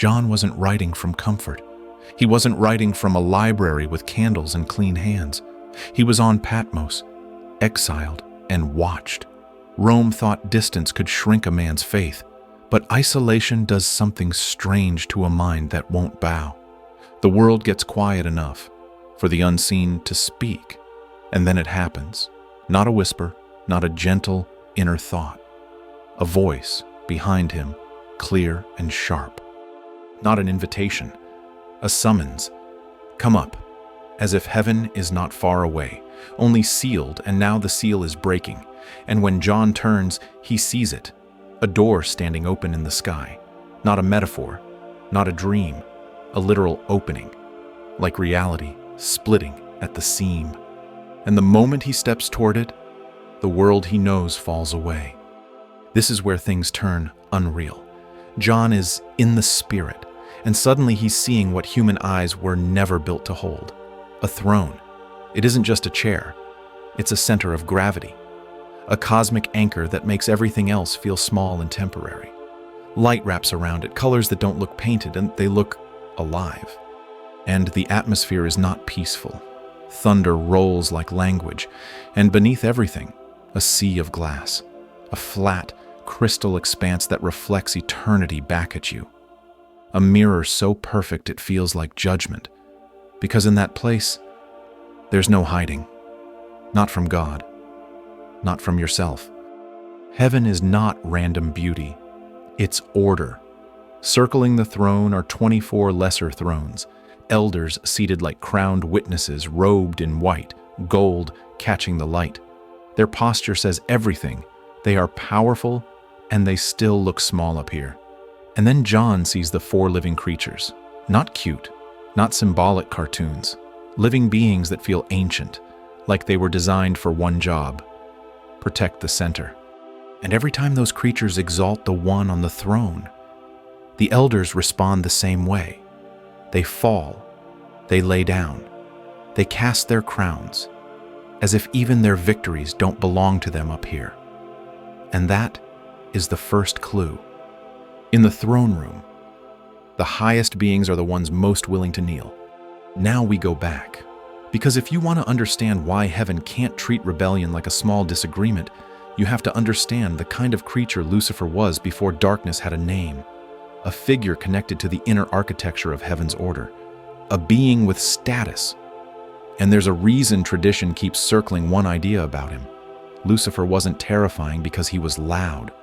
John wasn't writing from comfort. He wasn't writing from a library with candles and clean hands. He was on Patmos, exiled and watched. Rome thought distance could shrink a man's faith, but isolation does something strange to a mind that won't bow. The world gets quiet enough for the unseen to speak, and then it happens. Not a whisper, not a gentle inner thought. A voice behind him, clear and sharp. Not an invitation, a summons. Come up, as if heaven is not far away, only sealed, and now the seal is breaking. And when John turns, he sees it, a door standing open in the sky. Not a metaphor, not a dream, a literal opening, like reality splitting at the seam. And the moment he steps toward it, the world he knows falls away. This is where things turn unreal. John is in the spirit, and suddenly he's seeing what human eyes were never built to hold. A throne. It isn't just a chair. It's a center of gravity. A cosmic anchor that makes everything else feel small and temporary. Light wraps around it, colors that don't look painted, and they look alive. And the atmosphere is not peaceful. Thunder rolls like language, and beneath everything, a sea of glass. A flat, crystal expanse that reflects eternity back at you. A mirror so perfect it feels like judgment, because in that place, there's no hiding. Not from God, not from yourself. Heaven is not random beauty, it's order. Circling the throne are 24 lesser thrones, elders seated like crowned witnesses, robed in white, gold catching the light. Their posture says everything. They are powerful, and they still look small up here. And then John sees the 4 living creatures. Not cute, not symbolic cartoons. Living beings that feel ancient, like they were designed for one job: protect the center. And every time those creatures exalt the one on the throne, the elders respond the same way. They fall, they lay down, they cast their crowns, as if even their victories don't belong to them up here. And that is the first clue. In the throne room, the highest beings are the ones most willing to kneel. Now we go back, because if you want to understand why heaven can't treat rebellion like a small disagreement, you have to understand the kind of creature Lucifer was before darkness had a name. A figure connected to the inner architecture of heaven's order. A being with status. And there's a reason tradition keeps circling one idea about him. Lucifer wasn't terrifying because he was loud.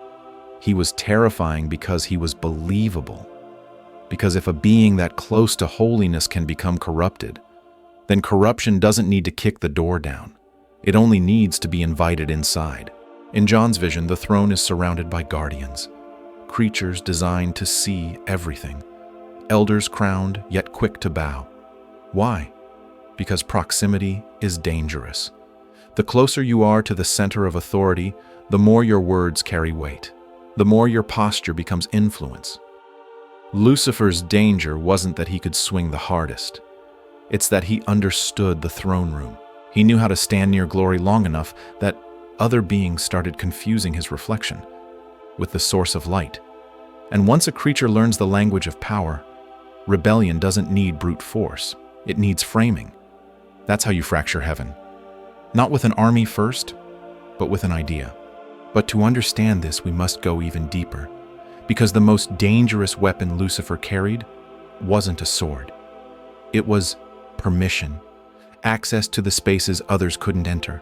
He was terrifying because he was believable. Because if a being that close to holiness can become corrupted, then corruption doesn't need to kick the door down. It only needs to be invited inside. In John's vision, the throne is surrounded by guardians, creatures designed to see everything, elders crowned yet quick to bow. Why? Because proximity is dangerous. The closer you are to the center of authority, the more your words carry weight, the more your posture becomes influence. Lucifer's danger wasn't that he could swing the hardest. It's that he understood the throne room. He knew how to stand near glory long enough that other beings started confusing his reflection with the source of light. And once a creature learns the language of power, rebellion doesn't need brute force. It needs framing. That's how you fracture heaven. Not with an army first, but with an idea. But to understand this, we must go even deeper, because the most dangerous weapon Lucifer carried wasn't a sword. It was permission, access to the spaces others couldn't enter.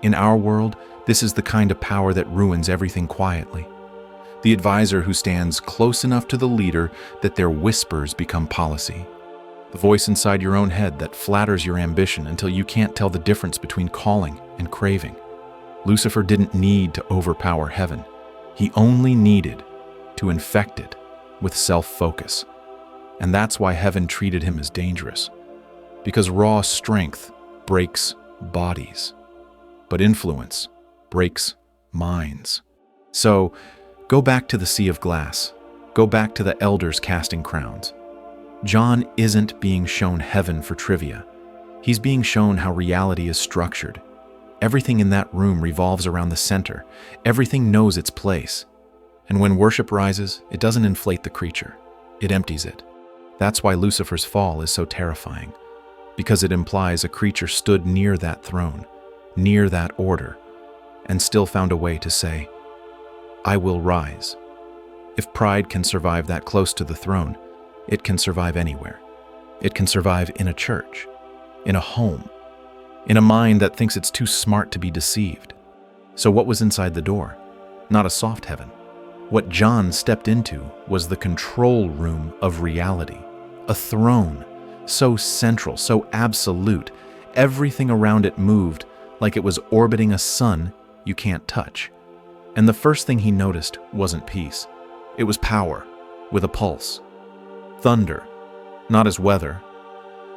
In our world, this is the kind of power that ruins everything quietly. The advisor who stands close enough to the leader that their whispers become policy. The voice inside your own head that flatters your ambition until you can't tell the difference between calling and craving. Lucifer didn't need to overpower heaven. He only needed to infect it with self-focus. And that's why heaven treated him as dangerous. Because raw strength breaks bodies, but influence breaks minds. So, go back to the sea of glass. Go back to the elders casting crowns. John isn't being shown heaven for trivia. He's being shown how reality is structured. Everything in that room revolves around the center. Everything knows its place. And when worship rises, it doesn't inflate the creature. it empties it. That's why Lucifer's fall is so terrifying, because it implies a creature stood near that throne, near that order, and still found a way to say, "I will rise." If pride can survive that close to the throne, it can survive anywhere. It can survive in a church, in a home, in a mind that thinks it's too smart to be deceived. So what was inside the door? Not a soft heaven. What John stepped into was the control room of reality. A throne, so central, so absolute, everything around it moved like it was orbiting a sun you can't touch. And the first thing he noticed wasn't peace. It was power, with a pulse. Thunder, not as weather,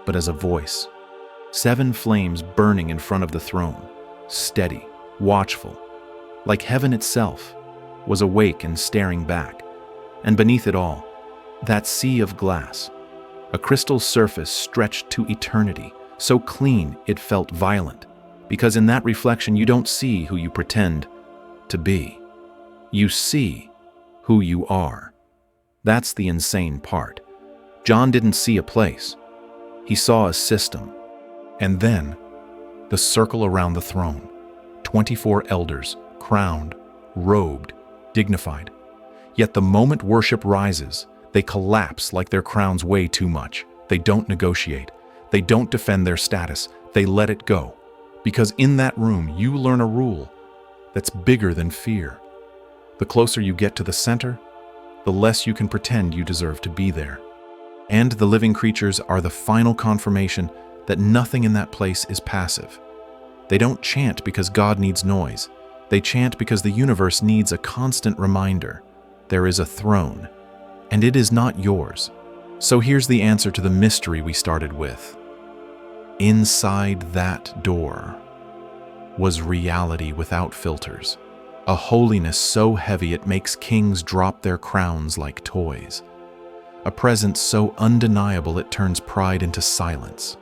but as a voice. 7 flames burning in front of the throne, steady, watchful, like heaven itself was awake and staring back. And beneath it all, that sea of glass, a crystal surface stretched to eternity, so clean it felt violent, because in that reflection you don't see who you pretend to be. You see who you are. That's the insane part. John didn't see a place. He saw a system. And then, the circle around the throne. 24 elders, crowned, robed, dignified. Yet the moment worship rises, they collapse like their crowns weigh too much. They don't negotiate. They don't defend their status. They let it go. Because in that room, you learn a rule that's bigger than fear. The closer you get to the center, the less you can pretend you deserve to be there. And the living creatures are the final confirmation that nothing in that place is passive. They don't chant because God needs noise. They chant because the universe needs a constant reminder. There is a throne, and it is not yours. So here's the answer to the mystery we started with. Inside that door was reality without filters, a holiness so heavy it makes kings drop their crowns like toys, a presence so undeniable it turns pride into silence.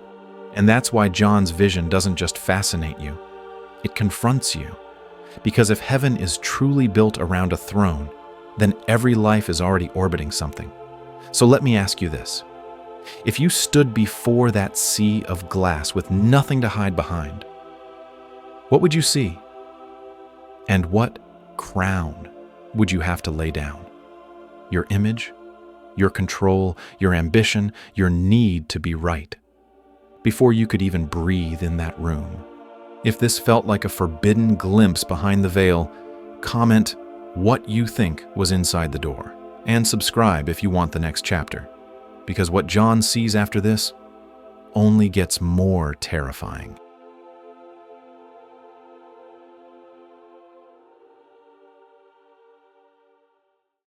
And that's why John's vision doesn't just fascinate you, it confronts you. Because if heaven is truly built around a throne, then every life is already orbiting something. So let me ask you this. If you stood before that sea of glass with nothing to hide behind, what would you see? And what crown would you have to lay down? Your image, your control, your ambition, your need to be right, before you could even breathe in that room. If this felt like a forbidden glimpse behind the veil, comment what you think was inside the door, and subscribe if you want the next chapter, because what John sees after this only gets more terrifying.